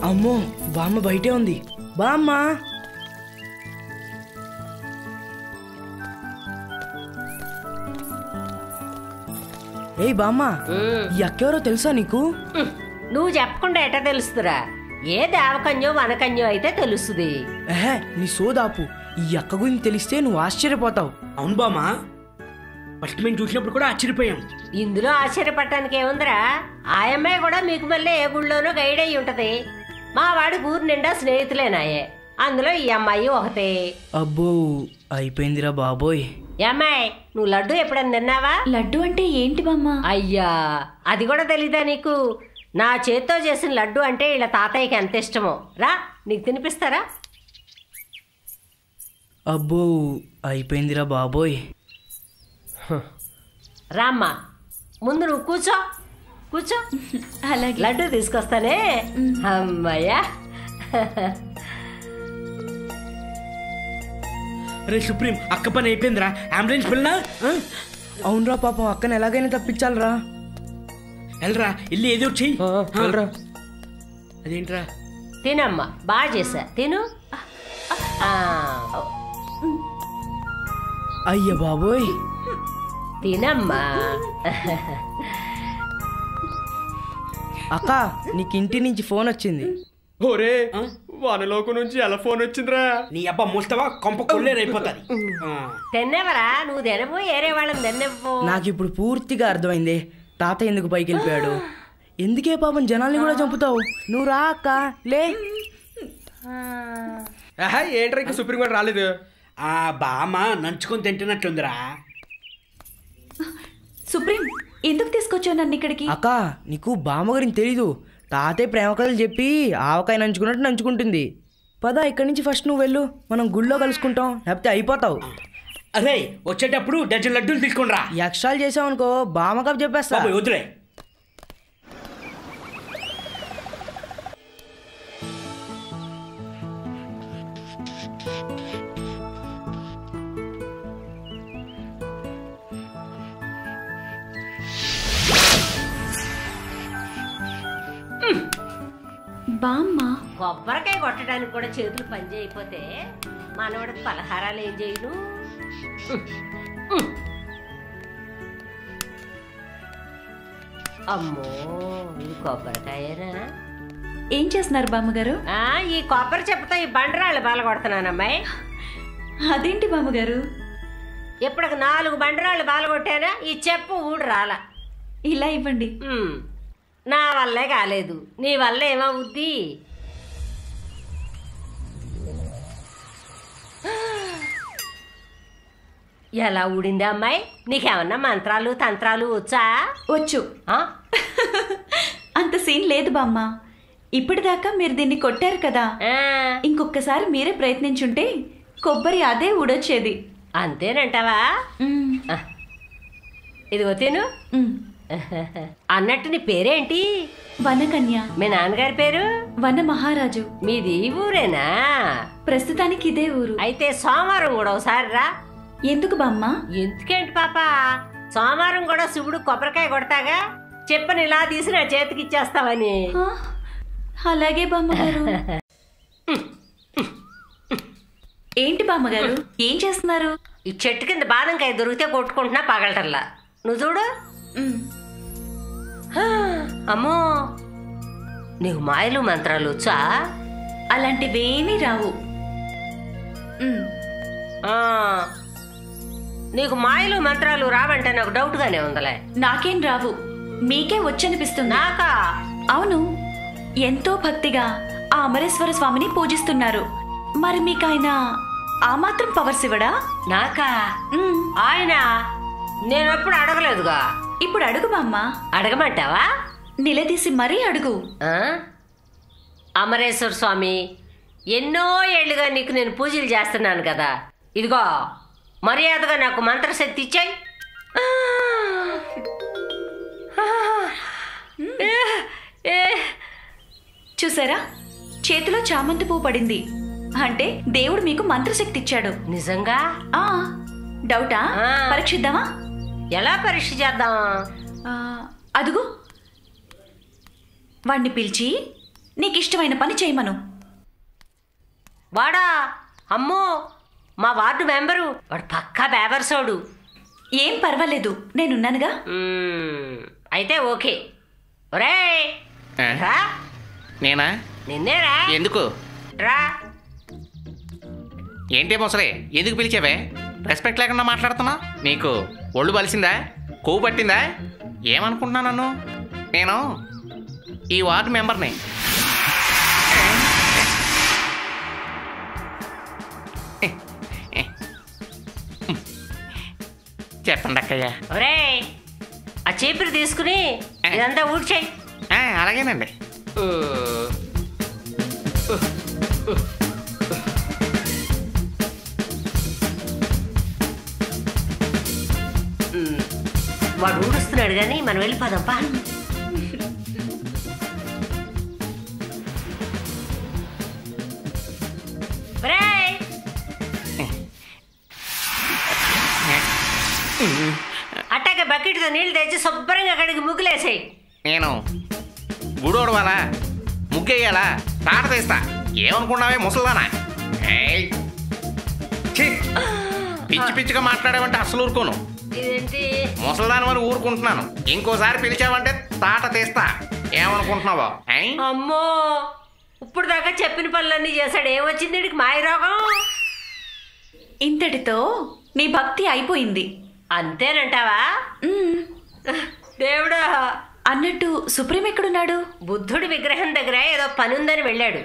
అమ్మో బామ్మ బయటే ఉంది. బామ్మ ఏయ్ బామ్మ, ఈ అక్కెవరో తెలుసా నీకు? నువ్వు చెప్పకుండా ఎట్లా తెలుస్తురా? ఏ దేవకన్యో వనకన్యో అయితే తెలుస్తుంది. నీ సోదాపు. ఈ అక్క గురించి తెలిస్తే నువ్వు ఆశ్చర్యపోతావు. అవును బామా, ఫస్ట్ మేము చూసినప్పుడు కూడా ఆశ్చర్యపోయాం. ఇందులో ఆశ్చర్యపడటానికి ఏముందిరా? ఆ అమ్మాయి కూడా మీకు మళ్ళీ ఏ గుళ్ళోనో గైడ్ అయ్యి ఉంటది. మా వాడి ఊరు నిండా స్నేహితులేనాయే, అందులో ఈ అమ్మాయి ఒకతే. అబ్బో అయిపోయిందిరా బాబోయ్. అమ్మాయి, నువ్వు లడ్డు ఎప్పుడన్నా తిన్నావా? లడ్డు అంటే ఏంటి బామ్మ? అయ్యా, అది కూడా తెలీదా నీకు? నా చేత్తో చేసిన లడ్డు అంటే ఇలా తాతయ్యకి ఎంత ఇష్టమో. రా, నీకు తినిపిస్తారా? అబ్బో అయిపోయిందిరా బాబోయ్. రామ్మా, ముందు నువ్వు కూర్చో కూర్చో. అలాగే. లడ్డు తీసుకొస్తానే. అమ్మయ్యా. అరే సుప్రీం, అక్క పని అయిపోయిందిరా. అంబులెన్స్ పిల్లనా? అవునరా పాపం, అక్కని ఎలాగైనా తప్పించాలరా. వెళ్ళరా, వెళ్ళి ఏదో చెయ్యి. వెళ్ళరా. అదేంట్రా? తినమ్మా, బాగా చేసా, తిను. అయ్య బాబోయ్. తినమ్మా. అక్క, నీకు ఇంటి నుంచి ఫోన్ వచ్చింది. ఓరే, వానలోకం నుంచి ఎలా ఫోన్ వచ్చిందిరా? నీ అబ్బా మూస్తావా, కొంప కొల్లేరైపోతుంది. తిన్నవరా? నువ్వు తినవు, ఏరే వాళ్ళని తిన్నవు. నాకు ఇప్పుడు పూర్తిగా అర్థమైంది తాత ఎందుకు పైకి వెళ్ళిపోయాడు. ఎందుకే పాపం జనాల్ని కూడా చంపుతావు. నువ్వు రా అక్క, లే. ఏంట్రా ఇంకా సుప్రీం కోర్టు రాలేదు? ఆ బామ్మ నంచుకొని తింటున్నట్లుందిరా. సుప్రీం, ఎందుకు తీసుకొచ్చావు నన్ను ఇక్కడికి? అక్క, నీకు బామ్మ గురించి తెలీదు. తాతే ప్రేమ కథలు చెప్పి ఆవకాయ నంచుకున్నట్టు నంచుకుంటుంది. పద, ఇక్కడి నుంచి ఫస్ట్ నువ్వు వెళ్ళు, మనం గుళ్ళో కలుసుకుంటాం, లేకపోతే అయిపోతావు. అరే, వచ్చేటప్పుడు డజన్ లడ్డూలు తీసుకుని రా. యక్షాలు చేసావు అనుకో, బామ్మ కప్ చెప్పేస్తా. వదిలే. బామ్మ, కొబ్బరికాయ కొట్టడానికి కూడా చేతులు పని చేయకపోతే మనవాడికి పలహారాలు ఏం చేయను? అమ్మో, ఇది కొబ్బరికాయనా? ఏం చేస్తున్నారు బామ్మగారు? ఈ కొబ్బరి చెప్పుతో ఈ బండరాళ్ళు బాల కొడుతున్నానమ్మాయి. అదేంటి బామ్మగారు? ఇప్పటికి 4 బండరాళ్ళు బాల కొట్టానా, ఈ చెప్పు ఊడు రాలా. ఇలా ఇవ్వండి. నా వల్లే కాలేదు, నీ వల్ల ఏమవుద్ది? ఎలా ఊడింది అమ్మాయి? నీకేమన్నా మంత్రాలు తంత్రాలు వచ్చా? వచ్చు. అంత సీన్ లేదు బామ్మ. ఇప్పటిదాకా మీరు దీన్ని కొట్టారు కదా, ఇంకొకసారి మీరే ప్రయత్నించుంటే కొబ్బరి అదే ఊడొచ్చేది. అంతేనంటావా? ఇదిగో తిను. అన్నట్టు నీ పేరేంటి? వనకన్య. మీ నాన్నగారి పేరు? వన మహారాజు. మీది ఊరేనా? ప్రస్తుతానికి ఇదే ఊరు. అయితే సోమవారం కూడా ఒకసారి రా. ఎందుకు బామ్మ? ఎందుకేంటి పాప, సోమవారం కూడా శివుడు కొబ్బరికాయ కొడతాగా, చెప్పని ఇలా తీసి నా చేతికి ఇచ్చేస్తావని. అలాగే బామ్మగారు. ఏంటి బామ్మగారు, ఏం చేస్తున్నారు? ఈ చెట్టు కింద బాదంకాయ దొరికితే కొట్టుకుంటున్నా పగలటల్లా. నువ్వు చూడు. అమ్మో, నీకు మాయలు మంత్రాలు వచ్చా? అలాంటివేమీ రావు. నీకు మాయలు మంత్రాలు రావంటే నాకు డౌట్ గానే ఉందలే. నాకేం రావు, మీకే వచ్చనిపిస్తుంది. నాకా? అవును, ఎంతో భక్తిగా ఆ అమరేశ్వర స్వామిని పూజిస్తున్నారు. మరి మీకు ఆయన ఆ మాత్రం పవర్స్ ఇవ్వడా? నాకా? ఆయన నేనెప్పుడు అడగలేదుగా. ఇప్పుడు అడుగు బామ్మ. అడగమంటావా? నిలదీసి మరీ అడుగు. అమరేశ్వర స్వామి, ఎన్నో ఏళ్లుగా నీకు నేను పూజలు చేస్తున్నాను కదా, ఇదిగో మర్యాదగా నాకు మంత్రశక్తి ఇచ్చాయి. చూసారా, చేతిలో చామంతి పువ్వు పడింది అంటే దేవుడు మీకు మంత్రశక్తి ఇచ్చాడు. నిజంగా? డౌటా? పరీక్షిద్దామా? ఎలా పరీక్ష చేద్దాం? అదుగు వాణ్ణి పిలిచి నీకిష్టమైన పని చేయమను. వాడా? అమ్మో, మా వార్డు మెంబరు వాడు పక్కా బేబర్సోడు. ఏం పర్వాలేదు, నేనున్నానుగా. అయితే ఓకే. ఒరేయ్ రా. నేనా? నిన్నేరా. ఎందుకు? రా. ఏంటి ముసలి, ఎందుకు పిలిచావే? రెస్పెక్ట్ లేకుండా మాట్లాడుతున్నా? నీకు ఒళ్ళు బలిసిందా? కొవ్వు పట్టిందా? ఏమనుకుంటున్నా నన్ను? నేను ఈ వార్డు మెంబర్ని. చెప్పండి అక్కయ్య. ఒరేయ్ ఆ చీపురు తీసుకుని ఇదంతా ఊడ్చేయి. అలాగేనండి. వాడు ఊడుస్తున్నాడు కానీ మనం వెళ్ళిపోదాంపా. అట్టాగే బకెట్తో నీళ్ళు తెచ్చి శుభ్రంగా అక్కడికి ముగ్గులేసాయి. నేను గుడి ఓడవాలా, ముగ్గేయాలా, తాట తీస్తా. ఏమనుకున్నావే ముసల్దానా? పిచ్చి పిచ్చిగా మాట్లాడావంటే అసలు ఊరుకోను. ఇదేంటి ముసల్దాని అని ఊరుకుంటున్నాను. ఇంకోసారి పిలిచావంటే తాట తీస్తా. ఏమనుకుంటున్నావో? అమ్మో, ఇప్పుడు దాకా చెప్పిన పనులన్నీ చేశాడు. ఏమొచ్చింది వీడికి మాయరోగం? ఇంతటితో నీ భక్తి అయిపోయింది అంతేనంటావా? దేవుడా. అన్నట్టు సుప్రీం ఎక్కడున్నాడు? బుద్ధుడి విగ్రహం దగ్గర ఏదో పని ఉందని వెళ్ళాడు.